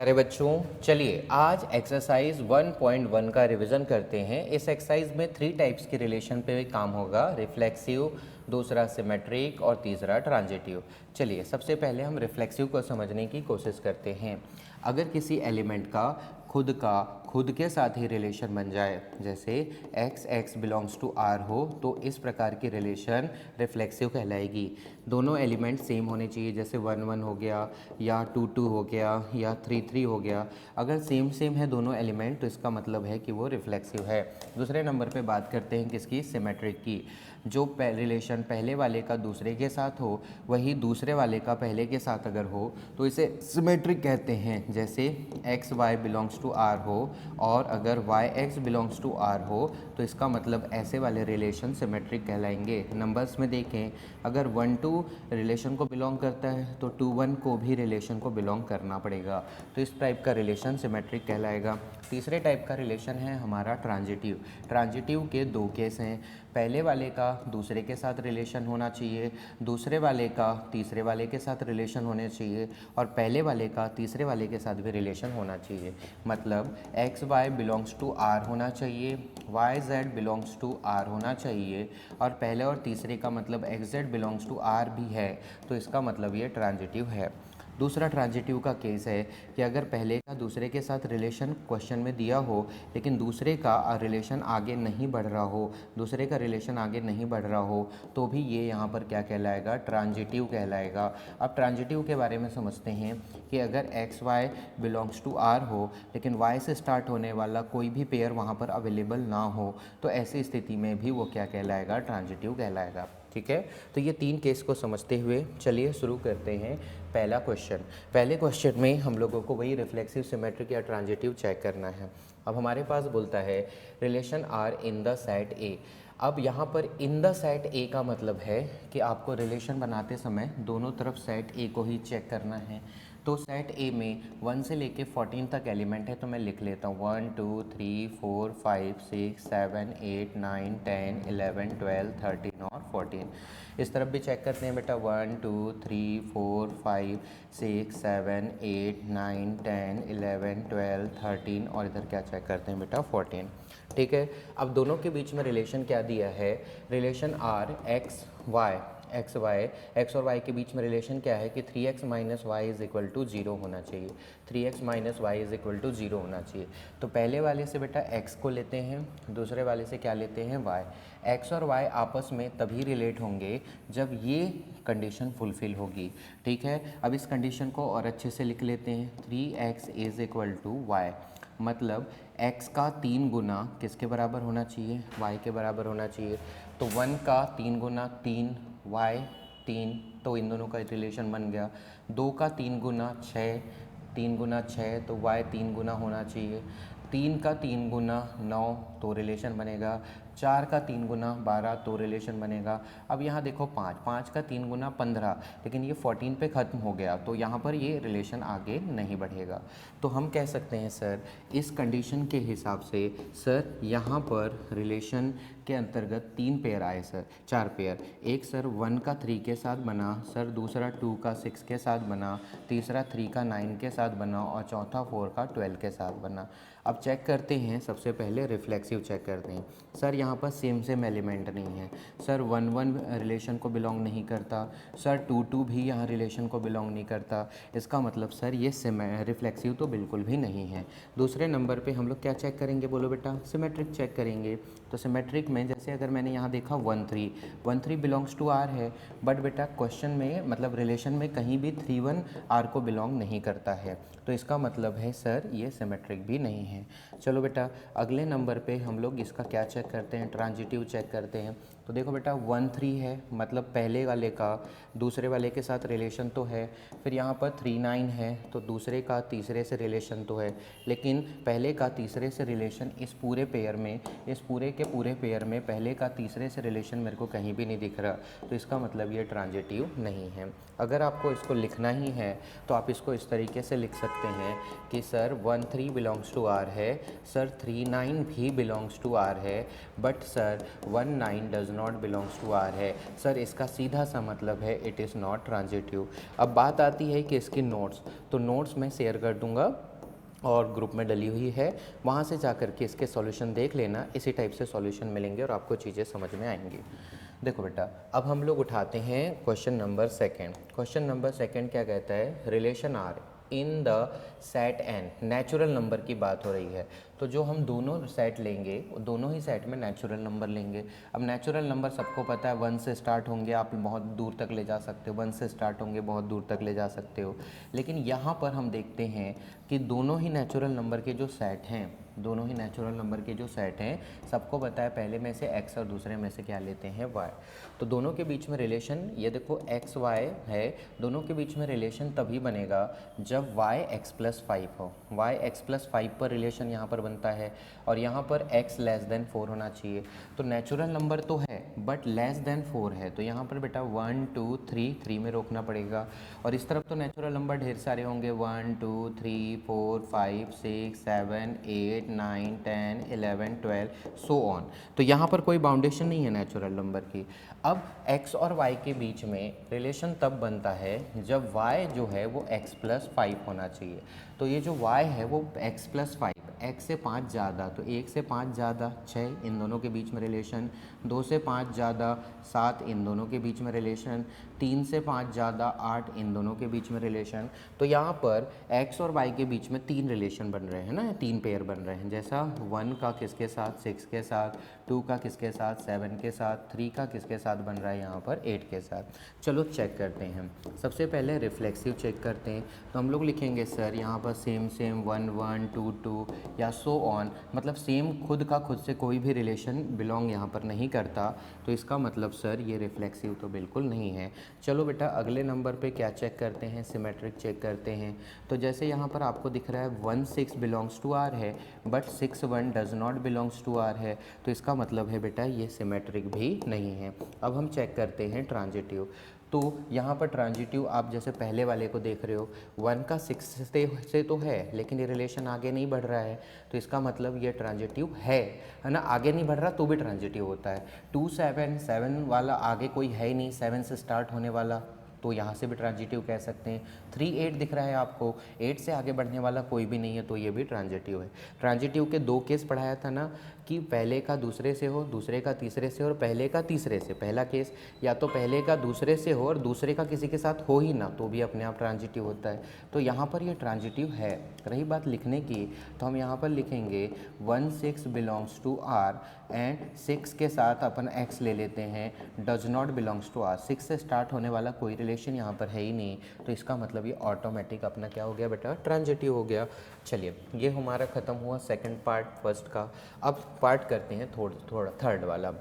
अरे बच्चों, चलिए आज एक्सरसाइज 1.1 का रिवीजन करते हैं। इस एक्सरसाइज में 3 टाइप्स के रिलेशन पे काम होगा, रिफ्लेक्सिव, दूसरा सिमेट्रिक और तीसरा ट्रांजिटिव। चलिए सबसे पहले हम रिफ्लेक्सिव को समझने की कोशिश करते हैं। अगर किसी एलिमेंट का खुद के साथ ही रिलेशन बन जाए, जैसे x बिलोंग्स टू r हो, तो इस प्रकार की रिलेशन रिफ्लेक्सिव कहलाएगी। दोनों एलिमेंट सेम होने चाहिए, जैसे 1 1 हो गया या 2 2 हो गया या 3 3 हो गया। अगर सेम है दोनों एलिमेंट तो इसका मतलब है कि वो रिफ्लेक्सिव है। दूसरे नंबर पे बात करते हैं किसकी, सिमेट्रिक की। जो रिलेशन पहले वाले का दूसरे के साथ हो वही दूसरे वाले का पहले के साथ अगर हो तो इसे सिमेट्रिक कहते हैं। जैसे x Y belongs to R हो और अगर y x belongs to R हो तो इसका मतलब ऐसे वाले रिलेशन सिमेट्रिक कहलाएंगे। नंबर्स में देखें, अगर 1 2 रिलेशन को बिलोंग करता है तो 2 1 को भी रिलेशन को बिलोंग करना पड़ेगा, तो इस टाइप का रिलेशन सिमेट्रिक कहलाएगा। तीसरे टाइप का रिलेशन है हमारा ट्रांजिटिव। ट्रांजिटिव के 2 केस हैं, पहले वाले का दूसरे के साथ रिलेशन होना चाहिए, दूसरे वाले का तीसरे वाले के साथ रिलेशन होने चाहिए और पहले वाले का तीसरे वाले के साथ भी रिलेशन होना चाहिए। मतलब x Y belongs to R होना चाहिए, y Z belongs to R होना चाहिए और पहले और तीसरे का मतलब x z belongs to R भी है, तो इसका मतलब ये ट्रांजिटिव है। दूसरा ट्रांजिटिव का केस है कि अगर पहले का दूसरे के साथ रिलेशन क्वेश्चन में दिया हो लेकिन दूसरे का रिलेशन आगे नहीं बढ़ रहा हो, दूसरे का रिलेशन आगे नहीं बढ़ रहा हो, तो भी ये यहाँ पर क्या कहलाएगा, ट्रांजिटिव कहलाएगा। अब ट्रांजिटिव के बारे में समझते हैं कि अगर x Y belongs to R हो लेकिन वाई से स्टार्ट होने वाला कोई भी पेयर वहाँ पर अवेलेबल ना हो तो ऐसी स्थिति में भी वो क्या कहलाएगा, ट्रांजिटिव कहलाएगा। ठीक है, तो ये 3 केस को समझते हुए चलिए शुरू करते हैं पहला क्वेश्चन। पहले क्वेश्चन में हम लोगों को वही रिफ्लेक्सिव, सिमेट्रिक या ट्रांजिटिव चेक करना है। अब हमारे पास बोलता है relation R in the set A. अब यहाँ पर इन द सेट ए का मतलब है कि आपको रिलेशन बनाते समय दोनों तरफ सेट ए को ही चेक करना है। तो सेट ए में 1 से लेके 14 तक एलिमेंट है, तो मैं लिख लेता हूँ 1 2 3 4 5 6 7 8 9 10 11 12 13 और 14। इस तरफ भी चेक करते हैं बेटा, 1 2 3 4 5 6 7 8 9 10 11 12 13 और इधर क्या चेक करते हैं बेटा, 14। ठीक है, अब दोनों के बीच में रिलेशन क्या दिया है, relation R x y, x और वाई के बीच में रिलेशन क्या है कि 3x minus y is equal to 0 होना चाहिए, 3x minus y is equal to 0 होना चाहिए। तो पहले वाले से बेटा x को लेते हैं, दूसरे वाले से क्या लेते हैं, y। x और y आपस में तभी रिलेट होंगे जब ये कंडीशन फुलफिल होगी। ठीक है, अब इस कंडीशन को और अच्छे से लिख लेते हैं, 3x is equal to y, मतलब x का 3 गुना किसके बराबर होना चाहिए, y के बराबर होना चाहिए। तो 1 का 3 गुना 3, y 3, तो इन दोनों का रिलेशन बन गया। 2 का 3 गुना 6, 3 गुना 6, तो y 3 गुना होना चाहिए। 3 का 3 गुना 9, तो रिलेशन बनेगा। 4 का 3 गुना 12, तो रिलेशन बनेगा। अब यहाँ देखो 5 का 3 गुना 15, लेकिन ये 14 पे ख़त्म हो गया, तो यहाँ पर ये रिलेशन आगे नहीं बढ़ेगा। तो हम कह सकते हैं सर इस कंडीशन के हिसाब से सर यहाँ पर रिलेशन के अंतर्गत 3 पेयर आए सर, 4 पेयर। एक सर 1 का 3 के साथ बना, सर दूसरा 2 का 6 के साथ बना, तीसरा 3 का 9 के साथ बना और चौथा 4 का 12 के साथ बना। अब चेक करते हैं, सबसे पहले रिफ्लेक्सिव चेक करते हैं। सर यहाँ पर सेम एलिमेंट नहीं है, सर 1 1 रिलेशन को बिलोंग नहीं करता, सर 2 2 भी यहाँ रिलेशन को बिलोंग नहीं करता, इसका मतलब सर ये रिफ्लेक्सिव तो बिल्कुल भी नहीं है। दूसरे नंबर पे हम लोग क्या चेक करेंगे, बोलो बेटा, सिमेट्रिक चेक करेंगे। तो सिमेट्रिक में जैसे अगर मैंने यहाँ देखा 1 3 बिलोंग्स टू आर है, बट बेटा क्वेश्चन में मतलब रिलेशन में कहीं भी 3 1 आर को बिलोंग नहीं करता है, तो इसका मतलब है सर ये सिमेट्रिक भी नहीं है। चलो बेटा अगले नंबर पे हम लोग इसका क्या चेक करते हैं, ट्रांजिटिव चेक करते हैं। तो देखो बेटा 1 3 है, मतलब पहले वाले का दूसरे वाले के साथ रिलेशन तो है, फिर यहाँ पर 3 9 है तो दूसरे का तीसरे से रिलेशन तो है, लेकिन पहले का तीसरे से रिलेशन इस पूरे पेयर में, इस पूरे के पूरे पेयर में पहले का तीसरे से रिलेशन मेरे को कहीं भी नहीं दिख रहा, तो इसका मतलब ये ट्रांजिटिव नहीं है। अगर आपको इसको लिखना ही है तो आप इसको इस तरीके से लिख सकते हैं कि सर 1 3 बिलोंग्स टू आर है, सर 3 9 भी बिलोंग्स टू आर है, but sir 1 9 does not belongs to R है। सर इसका सीधा सा मतलब है इट इज़ नॉट ट्रांजिटिव। अब बात आती है कि इसकी नोट्स, तो नोट्स मैं शेयर कर दूंगा और ग्रुप में डली हुई है, वहाँ से जा कर के इसके सॉल्यूशन देख लेना, इसी टाइप से सॉल्यूशन मिलेंगे और आपको चीज़ें समझ में आएंगी। देखो बेटा, अब हम लोग उठाते हैं question number second. Question number second क्या कहता है, relation R in the set N, natural number की बात हो रही है। तो जो हम दोनों सेट लेंगे दोनों ही सेट में नेचुरल नंबर लेंगे। अब नेचुरल नंबर सबको पता है 1 से स्टार्ट होंगे, आप बहुत दूर तक ले जा सकते हो, 1 से स्टार्ट होंगे बहुत दूर तक ले जा सकते हो। लेकिन यहाँ पर हम देखते हैं कि दोनों ही नेचुरल नंबर के जो सेट हैं, दोनों ही नेचुरल नंबर के जो सेट हैं, सबको पता है पहले में से x और दूसरे में से क्या लेते हैं y। तो दोनों के बीच में रिलेशन, ये देखो x y है, दोनों के बीच में रिलेशन तभी बनेगा जब y x+5 हो। y x+5 पर रिलेशन यहाँ पर बनता है और यहाँ पर x <4 होना चाहिए। तो नेचुरल नंबर तो है बट <4 है, तो यहाँ पर बेटा 1 2 3 में रोकना पड़ेगा। और इस तरफ तो नेचुरल नंबर ढेर सारे होंगे, 1 2 3 4 5 6 7 8 9 10 11 12 सो ऑन। तो यहाँ पर कोई बाउंडेशन नहीं है नेचुरल नंबर की। अब x और y के बीच में रिलेशन तब बनता है जब y जो है वो x+5 होना चाहिए। तो ये जो y है वो x+5, x से 5 ज़्यादा, तो 1 से 5 ज़्यादा 6, इन दोनों के बीच में रिलेशन, 2 से 5 ज़्यादा 7, इन दोनों के बीच में रिलेशन, 3 से 5 ज़्यादा 8, इन दोनों के बीच में रिलेशन। तो यहाँ पर x और y के बीच में 3 रिलेशन बन रहे हैं ना, 3 पेयर बन रहे हैं। जैसा 1 का किसके साथ, 6 के साथ, 2 का किसके साथ, 7 के साथ, 3 का किसके साथ बन रहा है यहाँ पर, 8 के साथ। चलो चेक करते हैं। सबसे पहले रिफ्लेक्सिव चेक करते हैं। तो हम लोग लिखेंगे सर यहाँ पर सेम 1 1 2 2 या सो ऑन, मतलब सेम खुद का खुद से कोई भी रिलेशन बिलोंग यहाँ पर नहीं करता। तो इसका मतलब सर ये रिफ्लेक्सिव तो बिल्कुल नहीं है। चलो बेटा अगले नंबर पे क्या चेक करते हैं, सिमेट्रिक चेक करते हैं। तो जैसे यहाँ पर आपको दिख रहा है 1 6 बिलोंग्स टू आर है but 6 1 does not belongs to R है, तो इसका मतलब है बेटा ये सिमेट्रिक भी नहीं है। अब हम चेक करते हैं ट्रांजिटिव। तो यहाँ पर ट्रांजिटिव आप जैसे पहले वाले को देख रहे हो, 1 का 6 से तो है लेकिन ये रिलेशन आगे नहीं बढ़ रहा है, तो इसका मतलब ये ट्रांजिटिव है ना। आगे नहीं बढ़ रहा तो भी ट्रांजिटिव होता है। 2 7 7 वाला आगे कोई है ही नहीं, 7 से स्टार्ट होने वाला, तो यहाँ से भी ट्रांजिटिव कह सकते हैं। 3 8 दिख रहा है आपको, 8 से आगे बढ़ने वाला कोई भी नहीं है, तो ये भी ट्रांजिटिव है। ट्रांजिटिव के 2 केस पढ़ाया था ना, कि पहले का दूसरे से हो, दूसरे का तीसरे से और पहले का तीसरे से। पहला केस या तो पहले का दूसरे से हो और दूसरे का किसी के साथ हो ही ना, तो भी अपने आप ट्रांजिटिव होता है। तो यहाँ पर ये ट्रांजिटिव है। रही बात लिखने की, तो हम यहाँ पर लिखेंगे 1 6 बिलोंग्स टू आर एंड 6 के साथ अपन x ले लेते हैं, does not belongs to R. 6 से स्टार्ट होने वाला कोई रिलेशन यहाँ पर है ही नहीं, तो इसका मतलब ये ऑटोमेटिक अपना क्या हो गया बेटा, ट्रांजिटिव हो गया। चलिए ये हमारा ख़त्म हुआ सेकंड पार्ट फर्स्ट का। अब पार्ट करते हैं थोड़ा थर्ड वाला,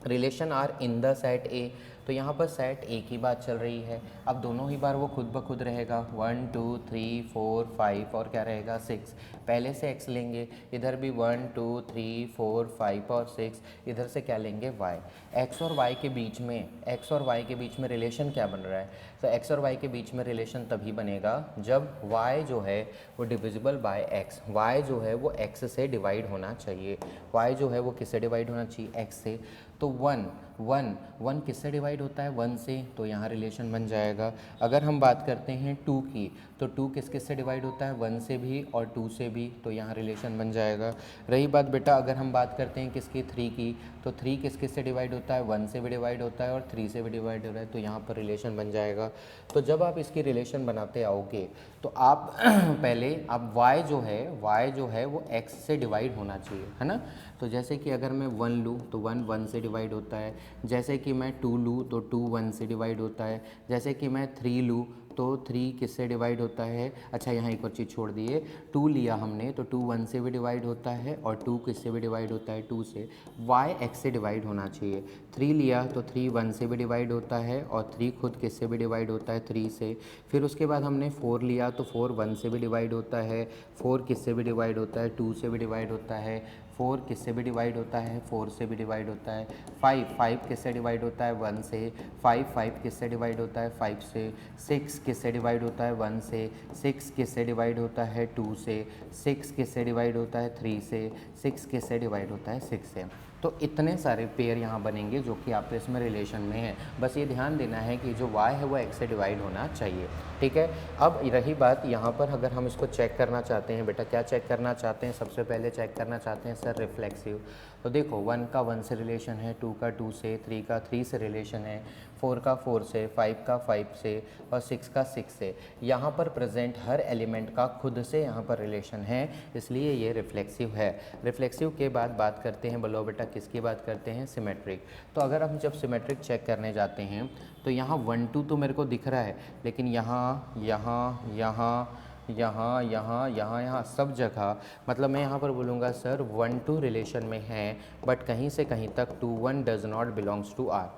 relation R in the set A. तो यहाँ पर सेट ए की बात चल रही है। अब दोनों ही बार वो खुद ब खुद रहेगा, 1 2 3 4 5 और क्या रहेगा 6। पहले से x लेंगे, इधर भी 1 2 3 4 5 और 6, इधर से क्या लेंगे y। x और y के बीच में, x और y के बीच में रिलेशन क्या बन रहा है, तो x और y के बीच में रिलेशन तभी बनेगा जब y जो है वो डिविजिबल बाय x, y जो है वो x से डिवाइड होना चाहिए। y जो है वो किससे डिवाइड होना चाहिए, x से। तो 1 किससे डिवाइड होता है, 1 से, तो यहाँ रिलेशन बन जाएगा। अगर हम बात करते हैं 2 की, तो 2 किस से डिवाइड होता है, 1 से भी और 2 से भी, तो यहाँ रिलेशन बन जाएगा। रही बात बेटा अगर हम बात करते हैं किसकी, 3 की, तो 3 किस से डिवाइड होता है, 1 से भी डिवाइड होता है और 3 से भी डिवाइड हो रहा है, तो यहाँ पर रिलेशन बन जाएगा। तो जब आप इसकी रिलेशन बनाते आओगे तो आप पहले आप y जो है वो x से डिवाइड होना चाहिए, है ना। तो जैसे कि अगर मैं 1 लूँ तो 1 से डिवाइड होता है, जैसे कि मैं 2 लूँ तो 2 1 से डिवाइड होता है, जैसे कि मैं 3 लूँ तो 3 किससे डिवाइड होता है। अच्छा यहाँ एक और चीज़ छोड़ दिए, 2 लिया हमने तो 2 1 से भी डिवाइड होता है और 2 किससे भी डिवाइड होता है, 2 से। y x से डिवाइड होना चाहिए। 3 लिया तो 3 1 से भी डिवाइड होता है और 3 खुद किससे भी डिवाइड होता है, 3 से। फिर उसके बाद हमने 4 लिया तो 4 1 से भी डिवाइड होता है, 4 किससे भी डिवाइड होता है, 2 से भी डिवाइड होता है। 4 किससे भी डिवाइड होता है, 4 से भी डिवाइड होता है। 5 किससे डिवाइड होता है, 1 से। 5 किससे डिवाइड होता है, 5 से। 6 किससे डिवाइड होता है, 1 से। 6 किससे डिवाइड होता है, 2 से। 6 किससे डिवाइड होता है, 3 से। 6 किससे डिवाइड होता है, 6 से। तो इतने सारे पेयर यहाँ बनेंगे जो कि आपस में रिलेशन में हैं। बस ये ध्यान देना है कि जो y है वो x से डिवाइड होना चाहिए, ठीक है। अब रही बात यहाँ पर, अगर हम इसको चेक करना चाहते हैं, बेटा क्या चेक करना चाहते हैं, सबसे पहले चेक करना चाहते हैं सर रिफ्लेक्सिव। तो देखो 1 का 1 से रिलेशन है, 2 का 2 से, 3 का 3 से रिलेशन है, 4 का 4 से, 5 का 5 से और 6 का 6 से। यहाँ पर प्रेजेंट हर एलिमेंट का खुद से यहाँ पर रिलेशन है, इसलिए ये रिफ्लेक्सिव है। रिफ्लेक्सिव के बाद बात करते हैं, बोलो बेटा किसकी बात करते हैं, सिमेट्रिक। तो अगर हम जब सिमेट्रिक चेक करने जाते हैं तो यहाँ 1 2 तो मेरे को दिख रहा है, लेकिन यहाँ यहाँ यहाँ यहाँ यहाँ यहाँ यहाँ सब जगह, मतलब मैं यहाँ पर बोलूँगा सर 1 2 रिलेशन में है, बट कहीं से कहीं तक 2 1 does not belongs to R.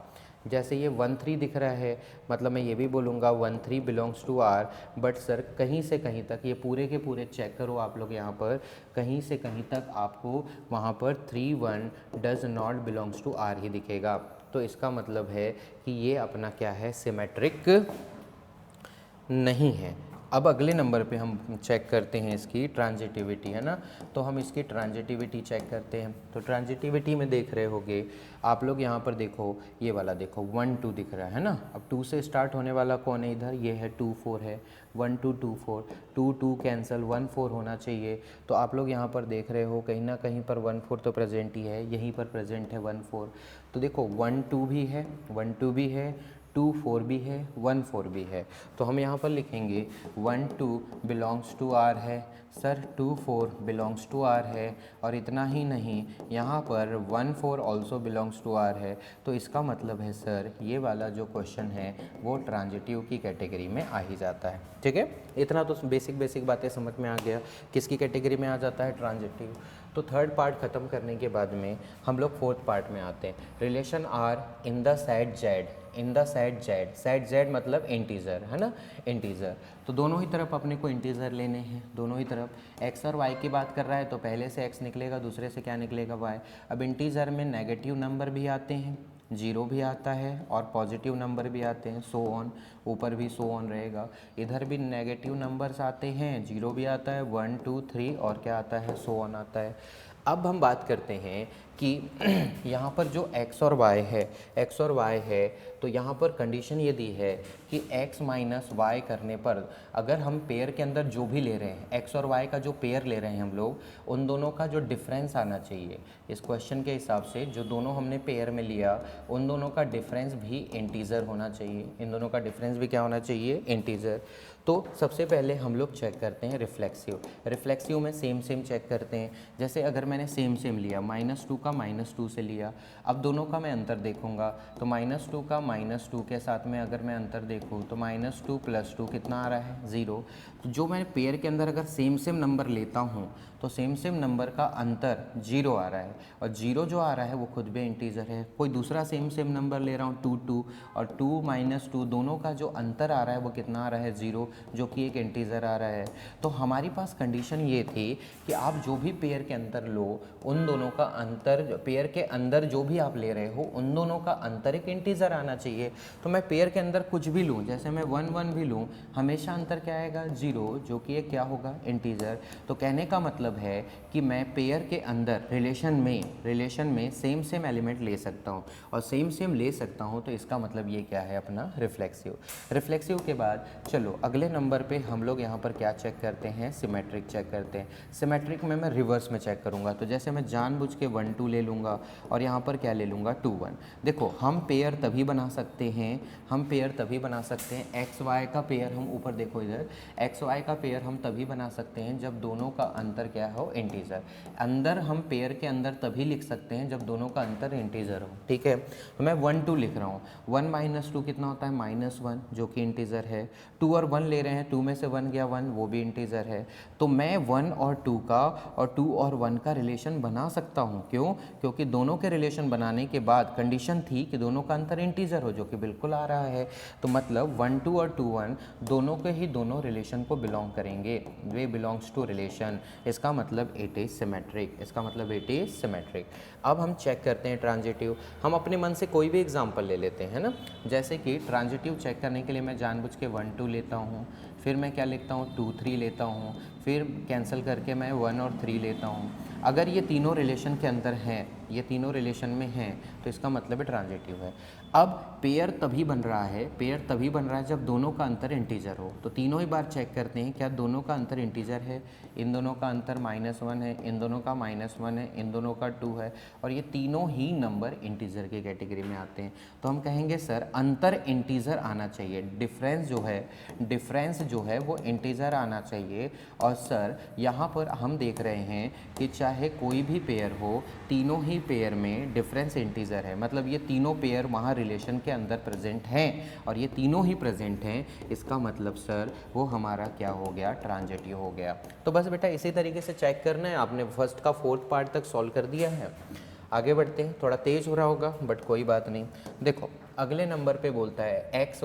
जैसे ये 1 3 दिख रहा है, मतलब मैं ये भी बोलूँगा 1 3 belongs to R, but sir कहीं से कहीं तक ये पूरे के पूरे चेक करो आप लोग, यहाँ पर कहीं से कहीं तक आपको वहाँ पर 3 1 does not belongs to R ही दिखेगा। तो इसका मतलब है कि ये अपना क्या है, सिमेट्रिक नहीं है। अब अगले नंबर पे हम चेक करते हैं इसकी ट्रांजिटिविटी, है ना। तो हम इसकी ट्रांजिटिविटी चेक करते हैं। तो ट्रांजिटिविटी में देख रहे होगे आप लोग, यहाँ पर देखो ये वाला देखो 1 2 दिख रहा है ना। अब 2 से स्टार्ट होने वाला कौन है इधर, ये है 2 4 है, 1 2 2 4, 2 2 कैंसिल, 1 4 होना चाहिए। तो आप लोग यहाँ पर देख रहे हो कहीं ना कहीं पर 1 4 तो प्रेजेंट ही है, यहीं पर प्रेजेंट है 1 4। तो देखो 1 2 भी है, 1 2 भी है, 2 4 भी है, 1 4 भी है। तो हम यहाँ पर लिखेंगे 1 2 बिलोंग्स टू आर है, सर 2 4 बिलोंग्स टू आर है, और इतना ही नहीं यहाँ पर 1 4 ऑल्सो बिलोंग्स टू आर है। तो इसका मतलब है सर ये वाला जो क्वेश्चन है वो ट्रांजिटिव की कैटेगरी में आ ही जाता है, ठीक है। इतना तो बेसिक बातें समझ में आ गया, किसकी कैटेगरी में आ जाता है, ट्रांजिटिव। तो थर्ड पार्ट ख़त्म करने के बाद में हम लोग फोर्थ पार्ट में आते हैं, relation R in the set Z, in the set Z. Set Z मतलब इंटीजर, है ना, इंटीजर। तो दोनों ही तरफ अपने को इंटीजर लेने हैं, दोनों ही तरफ। एक्स और वाई की बात कर रहा है तो पहले से एक्स निकलेगा, दूसरे से क्या निकलेगा, वाई। अब इंटीजर में नेगेटिव नंबर भी आते हैं, जीरो भी आता है और पॉजिटिव नंबर भी आते हैं, सो ऑन, ऊपर भी सो ऑन रहेगा। इधर भी नेगेटिव नंबर्स आते हैं, जीरो भी आता है, 1 2 3 और क्या आता है, सो ऑन आता है। अब हम बात करते हैं कि यहाँ पर जो x और y है, x और y है, तो यहाँ पर कंडीशन ये दी है कि x माइनस वाई करने पर अगर हम पेयर के अंदर जो भी ले रहे हैं, x और y का जो पेयर ले रहे हैं हम लोग, उन दोनों का जो डिफरेंस आना चाहिए, इस क्वेश्चन के हिसाब से जो दोनों हमने पेयर में लिया उन दोनों का डिफरेंस भी इंटीजर होना चाहिए, इन दोनों का डिफरेंस भी क्या होना चाहिए, इंटीजर। तो सबसे पहले हम लोग चेक करते हैं रिफ्लेक्सिव। रिफ्लेक्सिव में सेम चेक करते हैं। जैसे अगर मैंने सेम लिया, -2 का -2 से लिया, अब दोनों का मैं अंतर देखूंगा, तो -2 का -2 के साथ में अगर मैं अंतर देखूं तो -2 + 2 कितना आ रहा है, 0। तो जो मैं पेयर के अंदर अगर सेम नंबर लेता हूँ तो सेम नंबर का अंतर 0 आ रहा है, और 0 जो आ रहा है वो खुद भी इंटीजर है। कोई दूसरा सेम नंबर ले रहा हूँ 2 2, और 2 - 2 दोनों का जो अंतर आ रहा है वो कितना आ रहा है, 0, जो कि एक इंटीजर आ रहा है। तो हमारे पास कंडीशन ये थी कि आप जो भी पेयर के अंदर लो उन दोनों का अंतर, पेयर के अंदर जो भी आप ले रहे हो उन दोनों का अंतर एक इंटीजर आना चाहिए। तो मैं पेयर के अंदर कुछ भी लूँ, जैसे मैं 1 1 भी लूँ, हमेशा अंतर क्या आएगा, 0, जो कि एक क्या होगा, इंटीजर। तो कहने का मतलब है कि मैं पेयर के अंदर रिलेशन में सेम एलिमेंट ले सकता हूँ, और सेम ले सकता हूँ, तो इसका मतलब ये क्या है, अपना रिफ्लेक्सिव। रिफ्लेक्सिव के बाद चलो अगले नंबर पे हम लोग यहाँ पर क्या चेक करते हैं, सिमेट्रिक चेक करते हैं। सिमेट्रिक में मैं रिवर्स में चेक करूँगा, तो जैसे मैं जानबूझ के 1 2 ले लूँगा और यहाँ पर क्या ले लूँगा, 2 1। देखो हम पेयर तभी बना सकते हैं, एक्स वाई का पेयर, हम ऊपर देखो इधर, एक्स वाई का पेयर हम तभी बना सकते हैं जब दोनों का अंतर क्या हो, इंटीजर। अंदर हम पेयर के अंदर तभी लिख सकते हैं जब दोनों का अंतर इंटीजर हो, ठीक है। तो मैं 1 2 लिख रहा हूँ, 1 - 2 कितना होता है, -1, जो कि इंटीजर है। 2 और 1 ले रहे हैं, 2 में से 1 गया 1, वो भी इंटीजर है। तो मैं 1 और 2 का और 2 और 1 का रिलेशन बना सकता हूँ, क्यों, क्योंकि दोनों के रिलेशन बनाने के बाद कंडीशन थी कि दोनों का अंतर इंटीजर हो, जो कि बिल्कुल आ रहा है। तो मतलब 1 2 और 2 1 दोनों के ही दोनों रिलेशन को बिलोंग करेंगे, वे बिलोंग्स टू रिलेशन। इसका मतलब इट इज सिमेट्रिक, इसका मतलब इट इज सिमेट्रिक। अब हम चेक करते हैं ट्रांजिटिव। हम अपने मन से कोई भी एग्जांपल ले लेते हैं ना, जैसे कि ट्रांजिटिव चेक करने के लिए मैं जानबूझ के 1 2 लेता हूँ, फिर मैं क्या लिखता हूँ 2 3 लेता हूँ, फिर कैंसिल करके मैं 1 और 3 लेता हूँ। अगर ये तीनों रिलेशन के अंदर हैं, ये तीनों रिलेशन में हैं, तो इसका मतलब है ट्रांजिटिव है। अब पेयर तभी बन रहा है जब दोनों का अंतर इंटीजर हो। तो तीनों ही बार चेक करते हैं क्या दोनों का अंतर इंटीजर है। इन दोनों का अंतर -1 है, इन दोनों का -1 है, इन दोनों का 2 है, और ये तीनों ही नंबर इंटीजर की कैटेगरी में आते हैं। तो हम कहेंगे सर अंतर इंटीजर आना चाहिए, डिफरेंस जो है वो इंटीजर आना चाहिए। और सर यहाँ पर हम देख रहे हैं कि चाहे कोई भी पेयर हो, तीनों ही पेयर में डिफरेंस इंटीजर है, मतलब ये तीनों पेयर वहाँ रिलेशन के अंदर प्रेजेंट हैं और ये तीनों ही प्रेजेंट हैं। इसका मतलब सर वो हमारा क्या हो गया, ट्रांजिटिव हो गया। तो बस बेटा इसी तरीके से चेक करना है। आपने फर्स्ट का 4th पार्ट तक सॉल्व कर दिया है। आगे बढ़ते हैं, थोड़ा तेज हो रहा होगा बट कोई बात नहीं। देखो अगले नंबर पे बोलता है X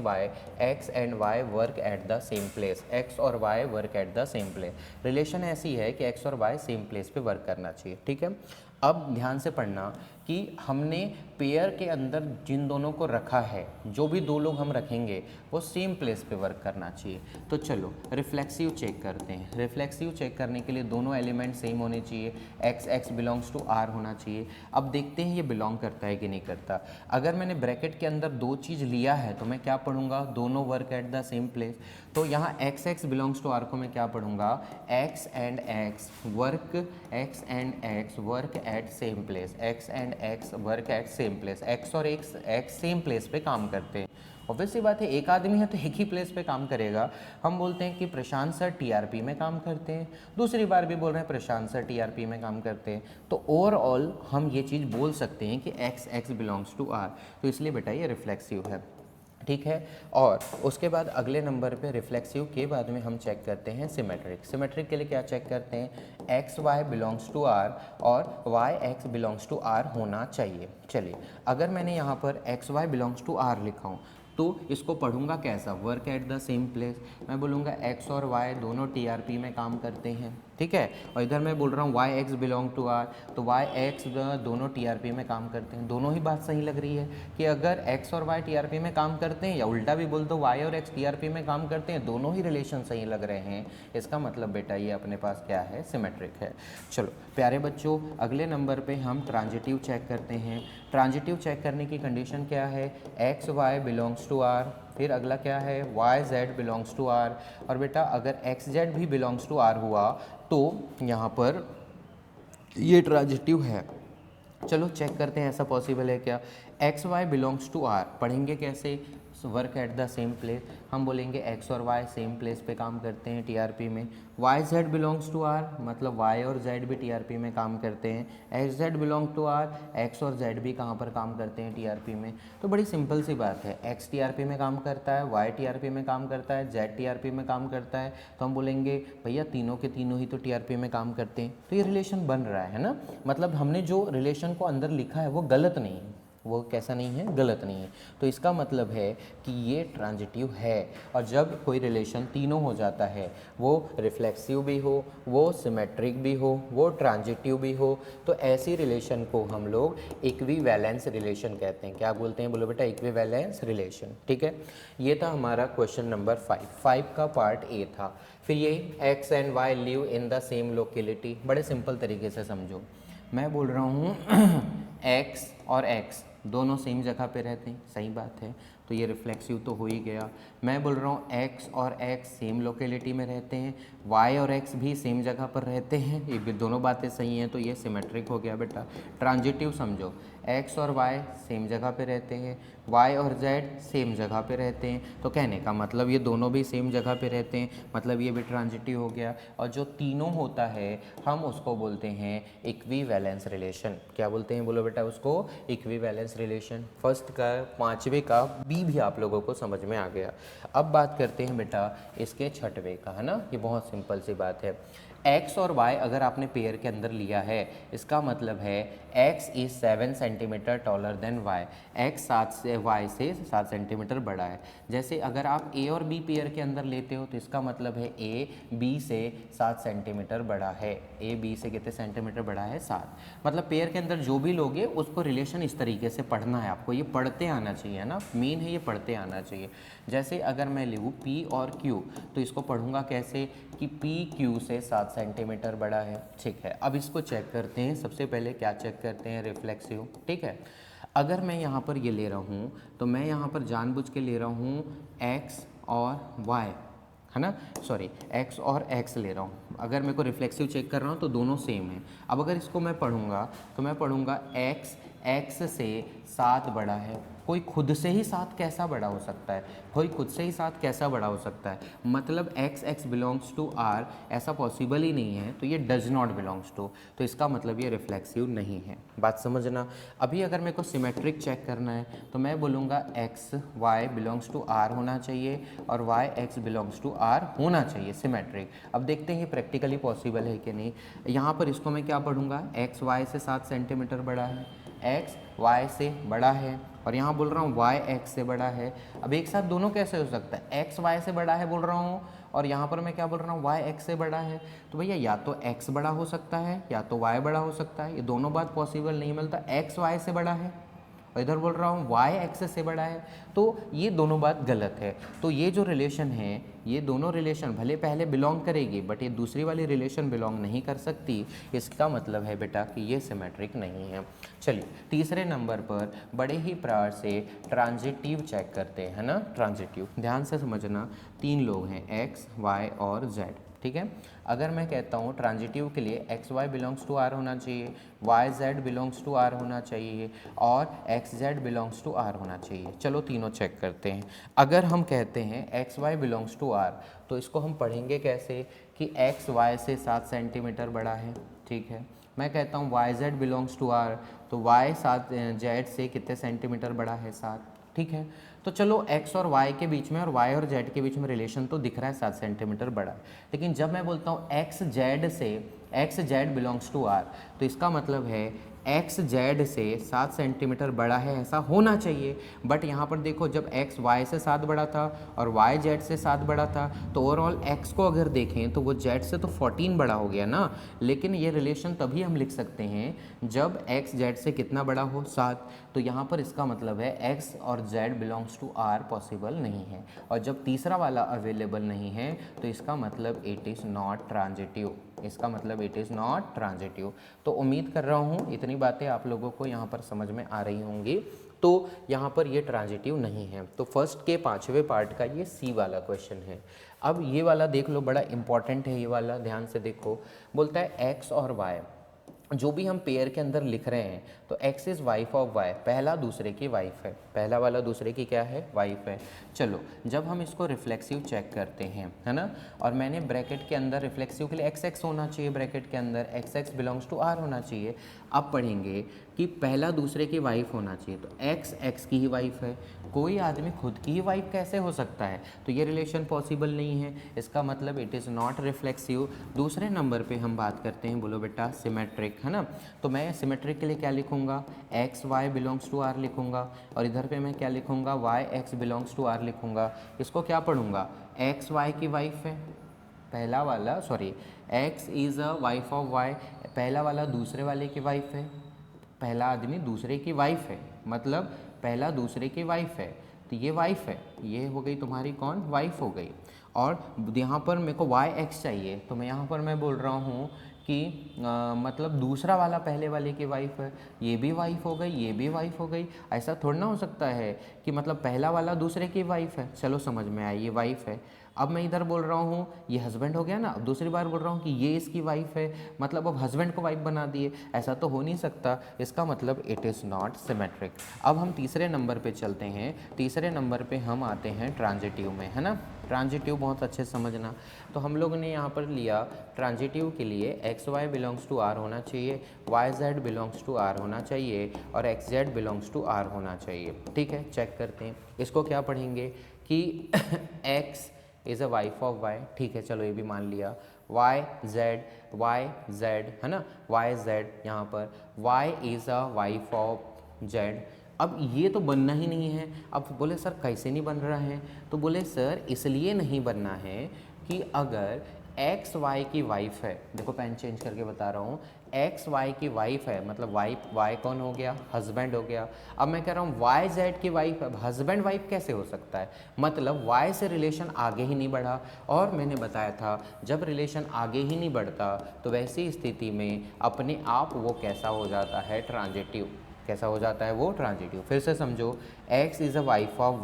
and Y work at the same place. X और Y work at the same place. Relation ऐसी है कि एक्स और वाई सेम प्लेस पे वर्क करना चाहिए, ठीक है। अब ध्यान से पढ़ना कि हमने पेयर के अंदर जिन दोनों को रखा है, जो भी दो लोग हम रखेंगे वो सेम प्लेस पे वर्क करना चाहिए। तो चलो रिफ्लेक्सिव चेक करते हैं। रिफ्लेक्सिव चेक करने के लिए दोनों एलिमेंट सेम होने चाहिए, एक्स बिलोंग्स टू आर होना चाहिए। अब देखते हैं ये बिलोंग करता है कि नहीं करता। अगर मैंने ब्रैकेट के अंदर दो चीज़ लिया है तो मैं क्या पढ़ूंगा, दोनों work at the same place. तो यहाँ एक्स बिलोंग्स टू आर को मैं क्या पढ़ूंगा, x and x work at same place, x and x work at same place. X और एक्स सेम प्लेस पे काम करते हैं। ऑब्वियस सी बात है, एक आदमी है तो एक ही प्लेस पे काम करेगा। हम बोलते हैं कि प्रशांत सर टीआरपी में काम करते हैं, दूसरी बार भी बोल रहे हैं प्रशांत सर टीआरपी में काम करते हैं। तो ओवरऑल हम ये चीज़ बोल सकते हैं कि एक्स बिलोंग्स टू आर। तो इसलिए बेटा ये रिफ्लेक्सिव है, ठीक है। और उसके बाद अगले नंबर पे रिफ्लेक्सिव के बाद में हम चेक करते हैं सिमेट्रिक। सिमेट्रिक के लिए क्या चेक करते हैं, x Y belongs to R और Y x belongs to R होना चाहिए। चलिए अगर मैंने यहाँ पर x Y belongs to R लिखा हूँ तो इसको पढ़ूंगा कैसा, work at the same place. मैं बोलूँगा एक्स और वाई दोनों टीआरपी में काम करते हैं, ठीक है। और इधर मैं बोल रहा हूँ y x belong to R, तो वाई एक्स दोनों टीआरपी में काम करते हैं। दोनों ही बात सही लग रही है कि अगर एक्स और वाई टीआरपी में काम करते हैं, या उल्टा भी बोल दो वाई और एक्स टीआरपी में काम करते हैं, दोनों ही रिलेशन सही लग रहे हैं। इसका मतलब बेटा ये अपने पास क्या है, सिमेट्रिक है। चलो प्यारे बच्चों अगले नंबर पे हम ट्रांजिटिव चेक करते हैं। ट्रांजिटिव चेक करने की कंडीशन क्या है, x Y belongs to R, फिर अगला क्या है y Z belongs to R. और बेटा अगर एक्स जेड भी बिलोंग्स टू आर हुआ तो यहाँ पर ये ट्रांजिटिव है। चलो चेक करते हैं ऐसा पॉसिबल है क्या। X Y belongs to R पढ़ेंगे कैसे, work at the same place. हम बोलेंगे एक्स और वाई सेम प्लेस पे काम करते हैं टीआरपी में। Y Z belongs to R मतलब वाई और जेड भी टीआरपी में काम करते हैं। X z belong to R, x और जेड भी कहाँ पर काम करते हैं, टीआरपी में। तो बड़ी सिंपल सी बात है, एक्स टीआरपी में काम करता है, वाई टीआरपी में काम करता है, जेड टीआरपी में काम करता है। तो हम बोलेंगे भैया तीनों के तीनों ही तो टीआरपी में काम करते हैं। तो ये रिलेशन बन रहा है ना, मतलब हमने जो रिलेशन को अंदर लिखा है वो गलत नहीं है, वो कैसा नहीं है, गलत नहीं है। तो इसका मतलब है कि ये ट्रांजिटिव है। और जब कोई रिलेशन तीनों हो जाता है, वो रिफ्लेक्सिव भी हो, वो सिमेट्रिक भी हो, वो ट्रांजिटिव भी हो, तो ऐसी रिलेशन को हम लोग इक्विवेलेंस रिलेशन कहते हैं। क्या बोलते हैं, बोलो बेटा, इक्विवेलेंस रिलेशन, ठीक है। ये था हमारा क्वेश्चन नंबर 5 का पार्ट ए था। फिर ये x and y live in the same locality, बड़े सिंपल तरीके से समझो। मैं बोल रहा हूँ एक्स और एक्स दोनों सेम जगह पे रहते हैं, सही बात है, तो ये रिफ्लेक्सिव तो हो ही गया। मैं बोल रहा हूँ एक्स और एक्स सेम लोकेलिटी में रहते हैं, वाई और एक्स भी सेम जगह पर रहते हैं, ये भी दोनों बातें सही हैं, तो ये सिमेट्रिक हो गया बेटा। ट्रांजिटिव समझो, एक्स और वाई सेम जगह पे रहते हैं, वाई और जेड सेम जगह पे रहते हैं, तो कहने का मतलब ये दोनों भी सेम जगह पे रहते हैं, मतलब ये भी ट्रांजिटिव हो गया। और जो तीनों होता है हम उसको बोलते हैं इक्विवेलेंस रिलेशन। क्या बोलते हैं, बोलो बेटा, उसको इक्विवेलेंस रिलेशन। फर्स्ट का 5वें का बी भी आप लोगों को समझ में आ गया। अब बात करते हैं बेटा इसके 6वें का, है ना। ये बहुत सिंपल सी बात है। x और y अगर आपने पेयर के अंदर लिया है, इसका मतलब है x is 7 centimetre taller than y, x 7 से y से 7 सेंटीमीटर बड़ा है। जैसे अगर आप a और b पेयर के अंदर लेते हो तो इसका मतलब है a b से 7 सेंटीमीटर बड़ा है, a b से कितने सेंटीमीटर बड़ा है, 7। मतलब पेयर के अंदर जो भी लोगे उसको रिलेशन इस तरीके से पढ़ना है आपको, ये पढ़ते आना चाहिए है ना, मेन है ये पढ़ते आना चाहिए। जैसे अगर मैं लिखूँ p और q तो इसको पढ़ूंगा कैसे कि p q से 7 सेंटीमीटर बड़ा है। ठीक है, अब इसको चेक करते हैं। सबसे पहले क्या चेक करते हैं, रिफ्लेक्सिव। ठीक है, अगर मैं यहाँ पर ये ले रहा हूँ तो मैं यहाँ पर जानबूझ के ले रहा हूँ x और y, है ना, सॉरी x और x ले रहा हूँ। अगर मेरे को रिफ्लेक्सिव चेक कर रहा हूँ तो दोनों सेम है। अब अगर इसको मैं पढ़ूंगा तो मैं पढ़ूंगा x से 7 बड़ा है। कोई खुद से ही 7 कैसा बड़ा हो सकता है, कोई खुद से ही 7 कैसा बड़ा हो सकता है, मतलब x बिलोंग्स टू r, ऐसा पॉसिबल ही नहीं है, तो ये डज नॉट बिलोंग्स टू, तो इसका मतलब ये रिफ्लेक्सिव नहीं है। बात समझना। अभी अगर मेरे को सिमेट्रिक चेक करना है तो मैं बोलूँगा x y belongs to r होना चाहिए और y x belongs to r होना चाहिए, सिमेट्रिक। अब देखते हैं ये प्रैक्टिकली पॉसिबल है कि नहीं। यहाँ पर इसको मैं क्या पढ़ूँगा, x y से 7 सेंटीमीटर बड़ा है, x y से बड़ा है, और यहाँ बोल रहा हूँ y x से बड़ा है। अब एक साथ दोनों कैसे हो सकता है, x y से बड़ा है बोल रहा हूँ और यहाँ पर मैं क्या बोल रहा हूँ, y x से बड़ा है। तो भैया या तो x बड़ा हो सकता है या तो y बड़ा हो सकता है, ये दोनों बात पॉसिबल नहीं मिलता। x y से बड़ा है और इधर बोल रहा हूँ y x से बड़ा है, तो ये दोनों बात गलत है। तो ये जो रिलेशन है, ये दोनों रिलेशन भले पहले बिलोंग करेगी बट ये दूसरी वाली रिलेशन बिलोंग नहीं कर सकती। इसका मतलब है बेटा कि ये सिमेट्रिक नहीं है। चलिए तीसरे नंबर पर बड़े ही प्यार से ट्रांजिटिव चेक करते हैं, है ना। ट्रांजिटिव ध्यान से समझना, 3 लोग हैं x y और z। ठीक है, अगर मैं कहता हूँ ट्रांजिटिव के लिए x Y belongs to R होना चाहिए, y Z belongs to R होना चाहिए और x z belongs to R होना चाहिए। चलो तीनों चेक करते हैं। अगर हम कहते हैं x Y belongs to R तो इसको हम पढ़ेंगे कैसे कि एक्स वाई से 7 सेंटीमीटर बड़ा है। ठीक है, मैं कहता हूँ Y Z belongs to R तो वाई 7 जेड से कितने सेंटीमीटर बड़ा है, 7। ठीक है, तो चलो x और y के बीच में और y और z के बीच में रिलेशन तो दिख रहा है 7 सेंटीमीटर बड़ा है। लेकिन जब मैं बोलता हूँ x z belongs to r तो इसका मतलब है एक्स जेड से 7 सेंटीमीटर बड़ा है, ऐसा होना चाहिए। बट यहाँ पर देखो, जब एक्स वाई से 7 बड़ा था और वाई जेड से 7 बड़ा था तो ओवरऑल एक्स को अगर देखें तो वो जेड से तो 14 बड़ा हो गया ना। लेकिन ये रिलेशन तभी हम लिख सकते हैं जब एक्स जेड से कितना बड़ा हो, 7। तो यहाँ पर इसका मतलब है एक्स और z belongs to R possible नहीं है। और जब तीसरा वाला अवेलेबल नहीं है तो इसका मतलब इट इज़ नॉट ट्रांजिटिव, इसका मतलब इट इज़ नॉट ट्रांजिटिव। तो उम्मीद कर रहा हूँ इतनी बातें आप लोगों को यहाँ पर समझ में आ रही होंगी। तो यहाँ पर ये ट्रांजिटिव नहीं है। तो फर्स्ट के 5वें पार्ट का ये सी वाला क्वेश्चन है। अब ये वाला देख लो, बड़ा इंपॉर्टेंट है ये वाला, ध्यान से देखो। बोलता है एक्स और वाई जो भी हम पेयर के अंदर लिख रहे हैं तो x is wife of y, पहला दूसरे की वाइफ है, पहला वाला दूसरे की क्या है, वाइफ है। चलो जब हम इसको रिफ्लेक्सिव चेक करते हैं, है ना, और मैंने ब्रैकेट के अंदर रिफ्लेक्सिव के लिए x होना चाहिए, ब्रैकेट के अंदर x बिलोंग्स टू r होना चाहिए। अब पढ़ेंगे कि पहला दूसरे की वाइफ होना चाहिए, तो x की ही वाइफ है। कोई आदमी खुद की ही वाइफ कैसे हो सकता है, तो ये रिलेशन पॉसिबल नहीं है। इसका मतलब इट इज़ नॉट रिफ्लेक्सिव। दूसरे नंबर पे हम बात करते हैं, बोलो बेटा सिमेट्रिक, है ना। तो मैं सिमेट्रिक के लिए क्या लिखूंगा, x Y belongs to R लिखूंगा और इधर पे मैं क्या लिखूंगा, y x belongs to R लिखूंगा। इसको क्या पढ़ूंगा, एक्स वाई की वाइफ है, पहला वाला sorry x is a wife of y, पहला वाला दूसरे वाले की वाइफ है, पहला आदमी दूसरे की वाइफ है, मतलब पहला दूसरे की वाइफ है, तो ये वाइफ है, ये हो गई तुम्हारी कौन, वाइफ हो गई। और यहाँ पर मेरे को वाई एक्स चाहिए तो मैं यहाँ पर मैं बोल रहा हूँ कि मतलब दूसरा वाला पहले वाले की वाइफ है, ये भी वाइफ हो गई, ये भी वाइफ हो गई। ऐसा थोड़ा ना हो सकता है कि मतलब पहला वाला दूसरे की वाइफ है। चलो समझ में आया, ये वाइफ है। अब मैं इधर बोल रहा हूँ ये हस्बैंड हो गया ना, अब दूसरी बार बोल रहा हूँ कि ये इसकी वाइफ है, मतलब अब हस्बैंड को वाइफ बना दिए, ऐसा तो हो नहीं सकता। इसका मतलब इट इज़ नॉट सिमेट्रिक। अब हम तीसरे नंबर पे चलते हैं। तीसरे नंबर पे हम आते हैं ट्रांजिटिव में, है ना। ट्रांजिटिव बहुत अच्छे समझना। तो हम लोगों ने यहाँ पर लिया ट्रांजिटिव के लिए x Y belongs to R होना चाहिए, y Z belongs to R होना चाहिए और x z belongs to R होना चाहिए। ठीक है, चेक करते हैं। इसको क्या पढ़ेंगे कि x is a wife of y, ठीक है, चलो ये भी मान लिया। वाई जेड है ना, वाई जेड यहाँ पर y is a wife of z. अब ये तो बनना ही नहीं है। अब बोले सर कैसे नहीं बन रहा है, तो बोले सर इसलिए नहीं बनना है कि अगर एक्स वाई की वाइफ है, देखो पेन चेंज करके बता रहा हूँ, एक्स वाई की वाइफ है मतलब वाई कौन हो गया, हस्बैंड हो गया। अब मैं कह रहा हूँ वाई जेड की वाइफ है, हस्बैंड वाइफ कैसे हो सकता है, मतलब वाई से रिलेशन आगे ही नहीं बढ़ा। और मैंने बताया था जब रिलेशन आगे ही नहीं बढ़ता तो वैसी स्थिति में अपने आप वो कैसा हो जाता है, ट्रांजिटिव। कैसा हो जाता है वो, ट्रांजिटिव। फिर से समझो, x is a wife of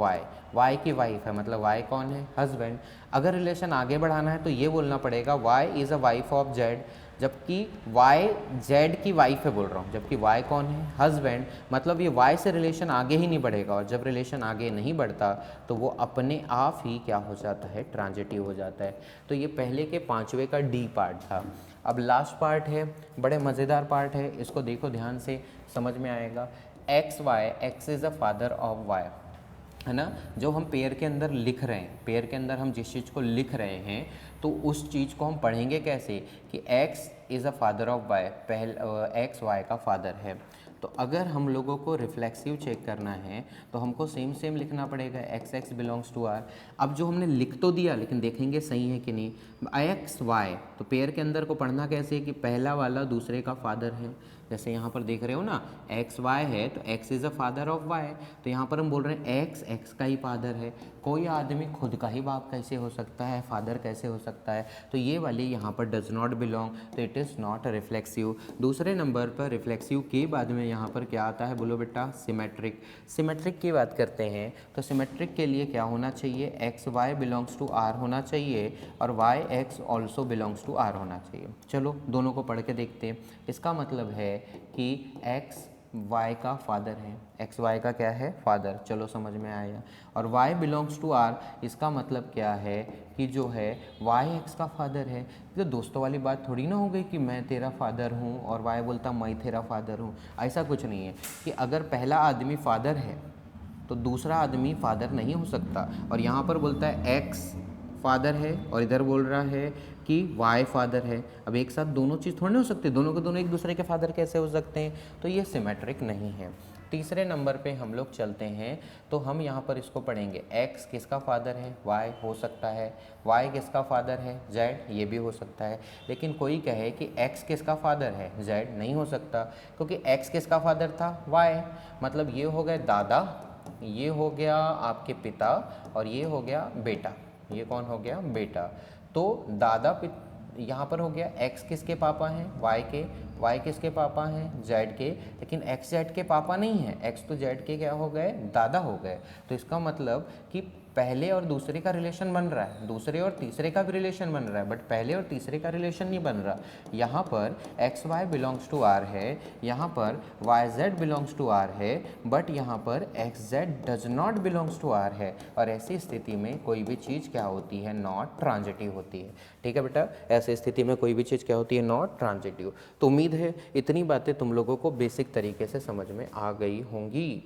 y की वाइफ है मतलब y कौन है, हस्बैंड। अगर रिलेशन आगे बढ़ाना है तो ये बोलना पड़ेगा y is a wife of z, जबकि y z की वाइफ है बोल रहा हूँ, जबकि y कौन है, हस्बैंड। मतलब ये y से रिलेशन आगे ही नहीं बढ़ेगा, और जब रिलेशन आगे नहीं बढ़ता तो वो अपने आप ही क्या हो जाता है, ट्रांजिटिव हो जाता है। तो ये पहले के पाँचवें का डी पार्ट था। अब लास्ट पार्ट है, बड़े मज़ेदार पार्ट है, इसको देखो ध्यान से, समझ में आएगा। X is a father of y, है ना। जो हम पेयर के अंदर लिख रहे हैं, पेयर के अंदर हम जिस चीज़ को लिख रहे हैं तो उस चीज़ को हम पढ़ेंगे कैसे कि x is a father of y, x y का फादर है। तो अगर हम लोगों को रिफ्लेक्सिव चेक करना है तो हमको सेम लिखना पड़ेगा, x बिलोंग्स टू r। अब जो हमने लिख तो दिया लेकिन देखेंगे सही है कि नहीं। x y तो पेयर के अंदर को पढ़ना कैसे है कि पहला वाला दूसरे का फादर है। जैसे यहाँ पर देख रहे हो ना, एक्स वाई है तो x is a father of y, तो यहाँ पर हम बोल रहे हैं एक्स का ही फादर है। कोई आदमी खुद का ही बाप कैसे हो सकता है, फादर कैसे हो सकता है, तो ये वाली यहाँ पर डज नॉट बिलोंग, तो इट इज़ नॉट रिफ्लेक्सिव। दूसरे नंबर पर रिफ्लेक्सिव के बाद में यहाँ पर क्या आता है, बोलो बेटा, सिमेट्रिक। सिमेट्रिक की बात करते हैं तो सिमेट्रिक के लिए क्या होना चाहिए, x Y belongs to R होना चाहिए और Y x also belongs to R होना चाहिए। चलो दोनों को पढ़ के देखते हैं। इसका मतलब है कि x y का फादर है, x y का क्या है, फादर। चलो समझ में आया। और y बिलोंग्स टू r, इसका मतलब क्या है कि जो है y x का फादर है। तो दोस्तों वाली बात थोड़ी ना हो गई कि मैं तेरा फादर हूँ और y बोलता मैं तेरा फादर हूँ। ऐसा कुछ नहीं है कि अगर पहला आदमी फादर है तो दूसरा आदमी फादर नहीं हो सकता। और यहाँ पर बोलता है x फादर है और इधर बोल रहा है कि वाई फादर है। अब एक साथ दोनों चीज़ थोड़ी ना हो सकती, दोनों के दोनों एक दूसरे के फादर कैसे हो सकते हैं, तो ये सिमेट्रिक नहीं है। तीसरे नंबर पे हम लोग चलते हैं तो हम यहाँ पर इसको पढ़ेंगे, x किसका फादर है, y हो सकता है, y किसका फादर है, z ये भी हो सकता है। लेकिन कोई कहे कि x किसका फादर है, z नहीं हो सकता, क्योंकि x किसका फादर था, y। मतलब ये हो गए दादा, ये हो गया आपके पिता और ये हो गया बेटा। ये कौन हो गया, बेटा। तो दादा यहाँ पर हो गया, x किसके पापा हैं, y के, y किसके पापा हैं, z के, लेकिन x z के पापा नहीं है, x तो z के क्या हो गए, दादा हो गए। तो इसका मतलब कि पहले और दूसरे का रिलेशन बन रहा है, दूसरे और तीसरे का भी रिलेशन बन रहा है, बट पहले और तीसरे का रिलेशन नहीं बन रहा। यहाँ पर x Y belongs to R है, यहाँ पर y Z belongs to R है, बट यहाँ पर x z does not belongs to R है। और ऐसी स्थिति में कोई भी चीज़ क्या होती है, नॉट ट्रांजिटिव होती है। ठीक है बेटा, ऐसी स्थिति में कोई भी चीज़ क्या होती है, नॉट ट्रांजिटिव। तो उम्मीद है इतनी बातें तुम लोगों को बेसिक तरीके से समझ में आ गई होंगी।